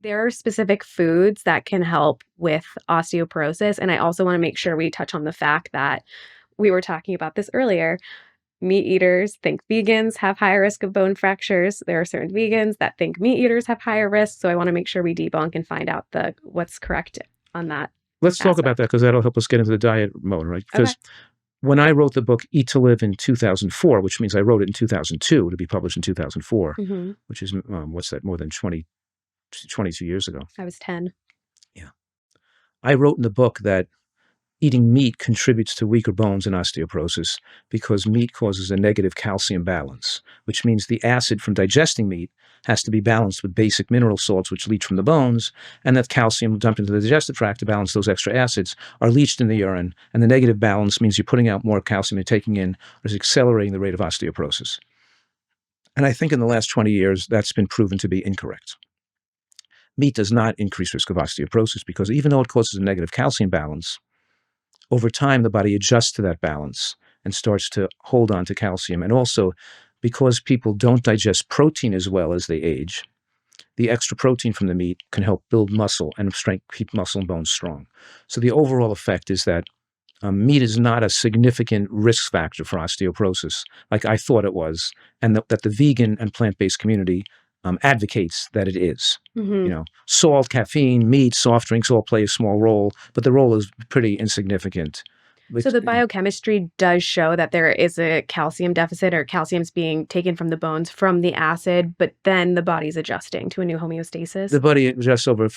There are specific foods that can help with osteoporosis. And I also want to make sure we touch on the fact that we were talking about this earlier. Meat eaters think vegans have higher risk of bone fractures. There are certain vegans that think meat eaters have higher risk. So I want to make sure we debunk and find out what's correct on that. Let's talk about that because that'll help us get into the diet mode, right? Because when I wrote the book Eat to Live in 2004, which means I wrote it in 2002 to be published in 2004, which is, what's that, more than 22 years ago. I was 10. Yeah. I wrote in the book that eating meat contributes to weaker bones and osteoporosis because meat causes a negative calcium balance, which means the acid from digesting meat has to be balanced with basic mineral salts which leach from the bones, and that calcium dumped into the digestive tract to balance those extra acids are leached in the urine, and the negative balance means you're putting out more calcium you're taking in, or is accelerating the rate of osteoporosis. And I think in the last 20 years, that's been proven to be incorrect. Meat does not increase risk of osteoporosis because even though it causes a negative calcium balance, over time, the body adjusts to that balance and starts to hold on to calcium. And also, because people don't digest protein as well as they age, the extra protein from the meat can help build muscle and keep muscle and bones strong. So the overall effect is that meat is not a significant risk factor for osteoporosis like I thought it was, and that the vegan and plant-based community advocates that it is. You know, salt, caffeine, meat, soft drinks all play a small role, but the role is pretty insignificant. So the biochemistry does show that there is a calcium deficit, or calcium's being taken from the bones from the acid, but then the body's adjusting to a new homeostasis. The body adjusts over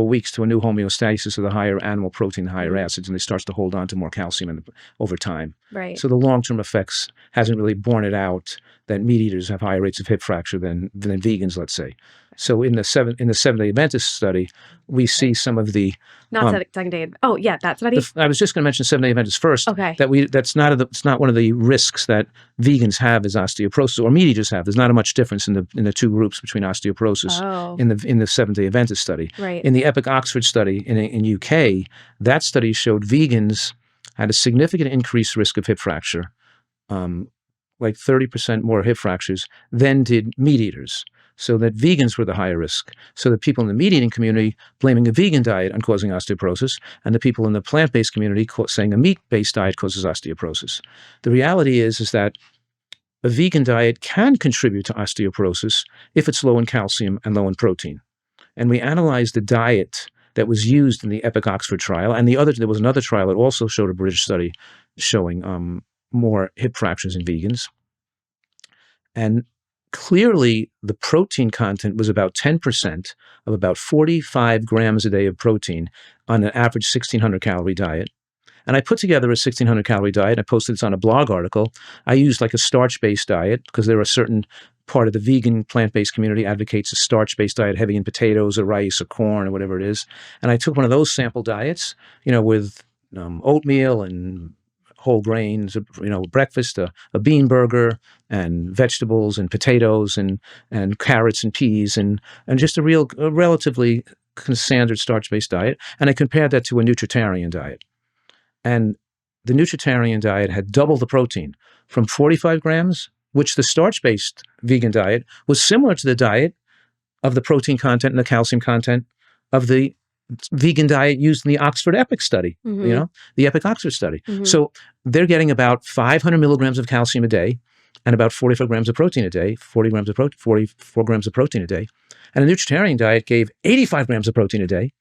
weeks to a new homeostasis of the higher animal protein, the higher acids, and it starts to hold on to more calcium over time. Right. So the long-term effects hasn't really borne it out that meat eaters have higher rates of hip fracture than vegans, let's say. So in the Seventh-day Adventist study, we see some of the Second-day. Oh, yeah, that study. I was just going to mention Seventh-day Adventist first. Okay. It's not one of the risks that vegans have as osteoporosis or meat eaters have. There's not much difference in the two groups between osteoporosis in the Seventh-day Adventist study. Right. In the Epic Oxford study in UK, that study showed vegans had a significant increased risk of hip fracture, like 30% more hip fractures than did meat eaters. So that vegans were the higher risk. So the people in the meat eating community blaming a vegan diet on causing osteoporosis, and the people in the plant-based community saying a meat-based diet causes osteoporosis. The reality is that a vegan diet can contribute to osteoporosis if it's low in calcium and low in protein. And we analyzed the diet that was used in the Epic Oxford trial, and there was another trial that also showed a British study showing more hip fractures in vegans. And clearly, the protein content was about 10% of about 45 grams a day of protein on an average 1,600 calorie diet. And I put together a 1,600 calorie diet. I posted this on a blog article. I used like a starch-based diet because there are certain part of the vegan plant-based community advocates a starch-based diet heavy in potatoes or rice or corn or whatever it is. And I took one of those sample diets, with oatmeal and whole grains, breakfast, a bean burger and vegetables and potatoes and carrots and peas and just a relatively standard starch-based diet. And I compared that to a Nutritarian diet. And the Nutritarian diet had double the protein from 45 grams, which the starch-based vegan diet was similar to the diet of the protein content and the calcium content of the vegan diet used in the Oxford Epic study, the Epic Oxford study. So they're getting about 500 milligrams of calcium a day and about 45 grams of protein a day, 44 grams of protein a day. And a Nutritarian diet gave 85 grams of protein a day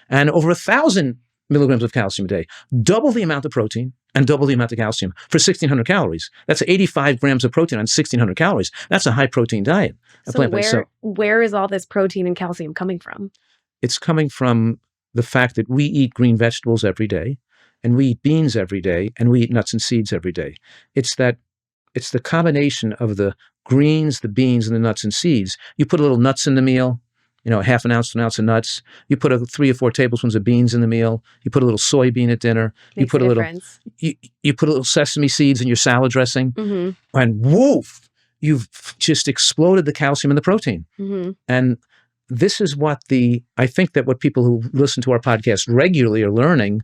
and over 1,000 milligrams of calcium a day, double the amount of protein and double the amount of calcium for 1,600 calories. That's 85 grams of protein on 1,600 calories. That's a high protein diet. So where is all this protein and calcium coming from? It's coming from the fact that we eat green vegetables every day, and we eat beans every day, and we eat nuts and seeds every day. It's the combination of the greens, the beans, and the nuts and seeds. You put a little nuts in the meal, half an ounce to an ounce of nuts. You put 3 or 4 tablespoons of beans in the meal. You put a little soybean at dinner. You put a little sesame seeds in your salad dressing, and woof, you've just exploded the calcium and the protein. And this is what I think that what people who listen to our podcast regularly are learning,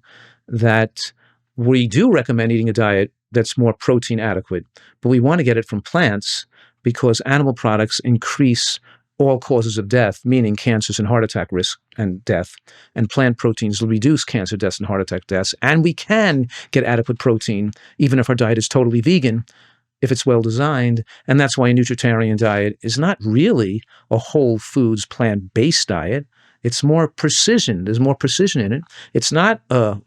that we do recommend eating a diet that's more protein adequate, but we want to get it from plants because animal products increase all causes of death, meaning cancers and heart attack risk and death, and plant proteins will reduce cancer deaths and heart attack deaths. And we can get adequate protein, even if our diet is totally vegan, if it's well designed. And that's why a Nutritarian diet is not really a whole foods plant-based diet. It's more precision. There's more precision in it. It's not a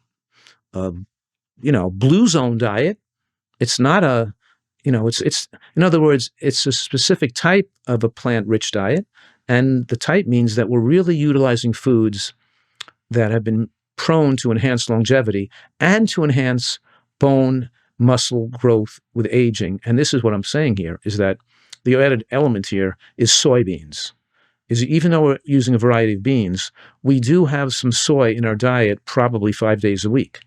blue zone diet. It's not a, it's in other words, it's a specific type of a plant-rich diet. And the type means that we're really utilizing foods that have been prone to enhance longevity and to enhance bone muscle growth with aging. And this is what I'm saying here, is that the added element here is soybeans. Is even though we're using a variety of beans, we do have some soy in our diet probably 5 days a week.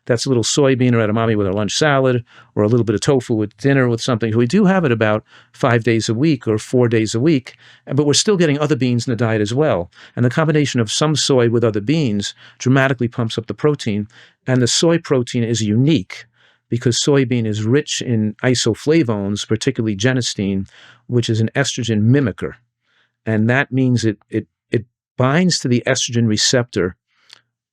That's a little soybean or edamame with our lunch salad, or a little bit of tofu with dinner with something. We do have it about 5 days a week or 4 days a week, but we're still getting other beans in the diet as well. And the combination of some soy with other beans dramatically pumps up the protein. And the soy protein is unique because soybean is rich in isoflavones, particularly genistein, which is an estrogen mimicker. And that means it binds to the estrogen receptor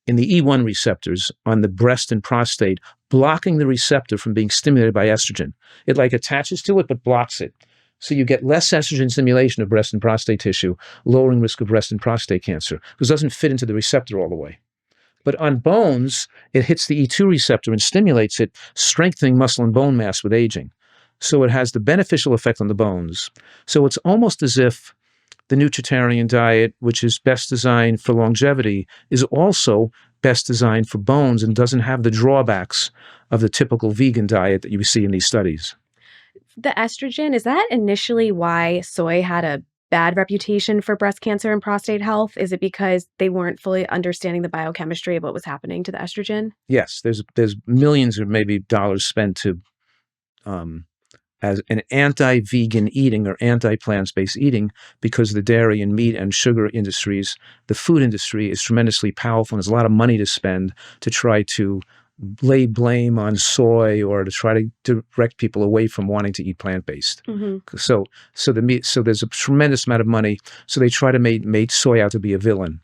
in the E1 receptors on the breast and prostate, blocking the receptor from being stimulated by estrogen. It like attaches to it, but blocks it. So you get less estrogen stimulation of breast and prostate tissue, lowering risk of breast and prostate cancer, because it doesn't fit into the receptor all the way. But on bones, it hits the E2 receptor and stimulates it, strengthening muscle and bone mass with aging. So it has the beneficial effect on the bones. So it's almost as if the Nutritarian diet, which is best designed for longevity, is also best designed for bones and doesn't have the drawbacks of the typical vegan diet that you see in these studies. The estrogen, is that initially why soy had a bad reputation for breast cancer and prostate health? Is it because they weren't fully understanding the biochemistry of what was happening to the estrogen? Yes, there's millions or maybe dollars spent to as an anti-vegan eating or anti-plant-based eating, because the dairy and meat and sugar industries, the food industry is tremendously powerful, and there's a lot of money to spend to try to lay blame on soy or to try to direct people away from wanting to eat plant-based. Mm-hmm. So there's a tremendous amount of money. So they try to make soy out to be a villain.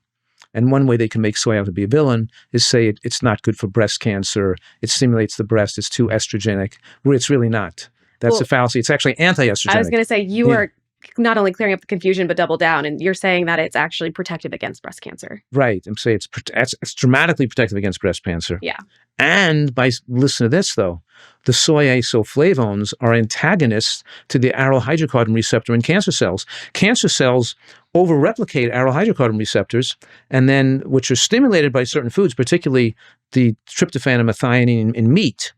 And one way they can make soy out to be a villain is say it's not good for breast cancer, it stimulates the breast, it's too estrogenic, where it's really not. That's a fallacy. It's actually anti-estrogenic. I was going to say, you are not only clearing up the confusion, but double down. And you're saying that it's actually protective against breast cancer. Right. I'm saying it's dramatically protective against breast cancer. Yeah. And listen to this, though. The soy isoflavones are antagonists to the aryl hydrocarbon receptor in cancer cells. Cancer cells over-replicate aryl hydrocarbon receptors, and then which are stimulated by certain foods, particularly the tryptophan and methionine in meat,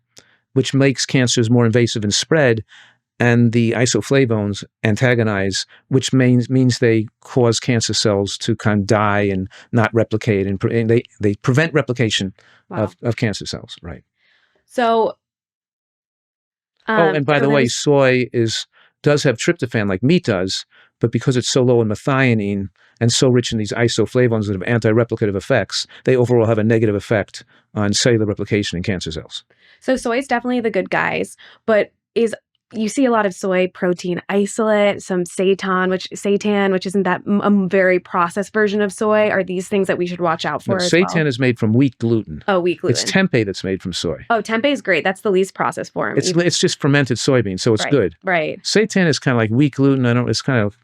which makes cancers more invasive and spread, and the isoflavones antagonize, which means they cause cancer cells to kind of die and not replicate, and they prevent replication of cancer cells, right? So, and by the way, soy does have tryptophan like meat does, but because it's so low in methionine and so rich in these isoflavones that have anti-replicative effects, they overall have a negative effect on cellular replication in cancer cells. So soy is definitely the good guys, but you see a lot of soy protein isolate, some seitan, which isn't that a very processed version of soy. Are these things that we should watch out for? Seitan is made from wheat gluten. Oh, wheat gluten. It's tempeh that's made from soy. Oh, tempeh is great. That's the least processed form. It's just fermented soybean, so it's good. Right. Seitan is kind of like wheat gluten. It's kind of,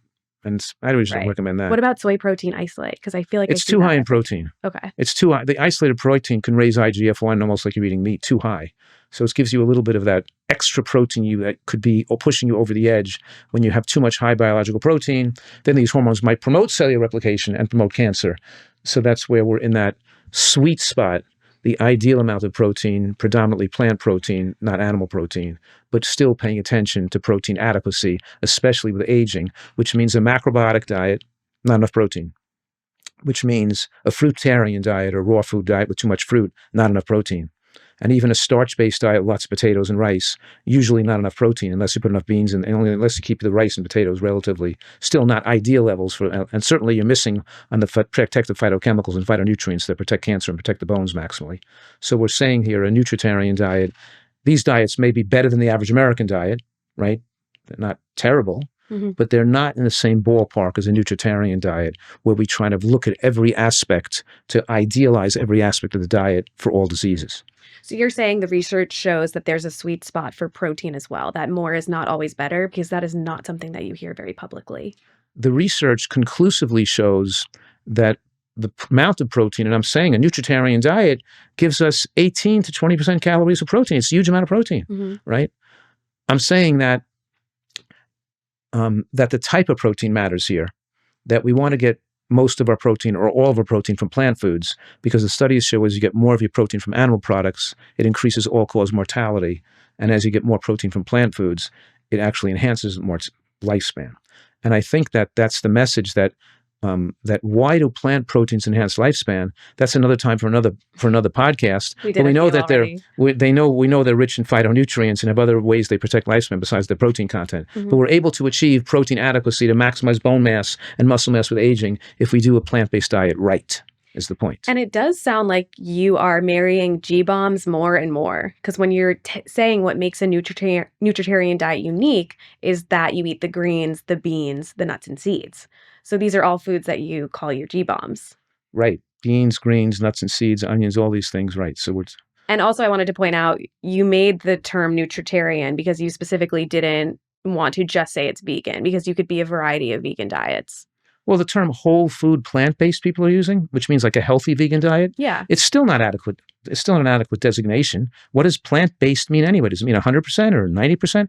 and I don't usually recommend that. What about soy protein isolate? Because I feel like it's too high in protein. Okay. It's too high. The isolated protein can raise IGF-1 almost like you're eating meat, too high. So it gives you a little bit of that extra protein that could be pushing you over the edge when you have too much high biological protein. Then these hormones might promote cellular replication and promote cancer. So that's where we're in that sweet spot, the ideal amount of protein, predominantly plant protein, not animal protein, but still paying attention to protein adequacy, especially with aging, which means a macrobiotic diet, not enough protein, which means a fruitarian diet or raw food diet with too much fruit, not enough protein. And even a starch-based diet, lots of potatoes and rice, usually not enough protein unless you put enough beans and only unless you keep the rice and potatoes relatively, still not ideal levels and certainly you're missing on the protective phytochemicals and phytonutrients that protect cancer and protect the bones maximally. So we're saying here a Nutritarian diet, these diets may be better than the average American diet, right? They're not terrible, but they're not in the same ballpark as a Nutritarian diet, where we try to look at every aspect to idealize every aspect of the diet for all diseases. So you're saying the research shows that there's a sweet spot for protein as well, that more is not always better, because that is not something that you hear very publicly. The research conclusively shows that the amount of protein, and I'm saying a Nutritarian diet gives us 18 to 20% calories of protein. It's a huge amount of protein, right? I'm saying that that the type of protein matters here, that we want to get most of our protein or all of our protein from plant foods, because the studies show as you get more of your protein from animal products, it increases all-cause mortality. And as you get more protein from plant foods, it actually enhances more lifespan. And I think that that's the message, that that why do plant proteins enhance lifespan? That's another time for another podcast. But we know that we know they're rich in phytonutrients and have other ways they protect lifespan besides the protein content. But we're able to achieve protein adequacy to maximize bone mass and muscle mass with aging if we do a plant-based diet right, is the point. And it does sound like you are marrying G-bombs more and more, because when you're saying what makes a Nutritarian diet unique is that you eat the greens, the beans, the nuts and seeds. So these are all foods that you call your G-bombs. Right. Beans, greens, nuts and seeds, onions, all these things, right. So and also I wanted to point out, you made the term Nutritarian because you specifically didn't want to just say it's vegan, because you could be a variety of vegan diets. Well, the term whole food plant-based people are using, which means like a healthy vegan diet, it's still not adequate. It's still an adequate designation. What does plant-based mean anyway? Does it mean 100% or 90%?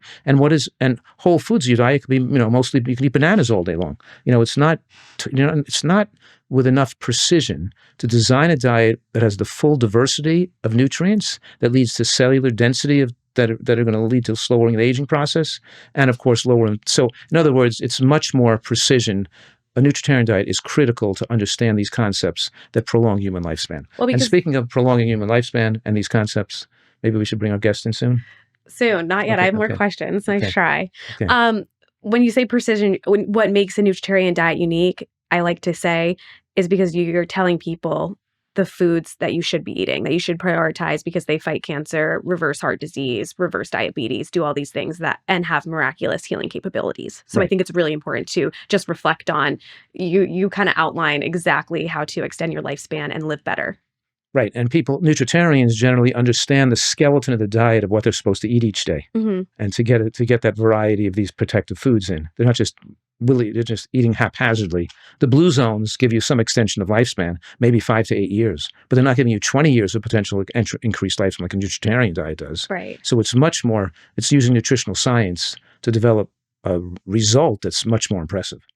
And whole foods, your diet could be, mostly you can eat bananas all day long. It's not with enough precision to design a diet that has the full diversity of nutrients that leads to cellular density that are going to lead to slowing the aging process, and of course lowering. So in other words, it's much more precision. A Nutritarian diet is critical to understand these concepts that prolong human lifespan. And speaking of prolonging human lifespan and these concepts, maybe we should bring our guest in soon? Soon, not yet. I have more questions. Nice try. Okay. When you say precision, what makes a Nutritarian diet unique, I like to say, is because you're telling people the foods that you should be eating, that you should prioritize because they fight cancer, reverse heart disease, reverse diabetes, do all these things and have miraculous healing capabilities. So I think it's really important to just reflect on, you kind of outline exactly how to extend your lifespan and live better. Right. And Nutritarians generally understand the skeleton of the diet of what they're supposed to eat each day. And to get that variety of these protective foods in. They're not just they're just eating haphazardly. The blue zones give you some extension of lifespan, maybe 5 to 8 years, but they're not giving you 20 years of potential increased lifespan like a Nutritarian diet does. Right. So it's using nutritional science to develop a result that's much more impressive.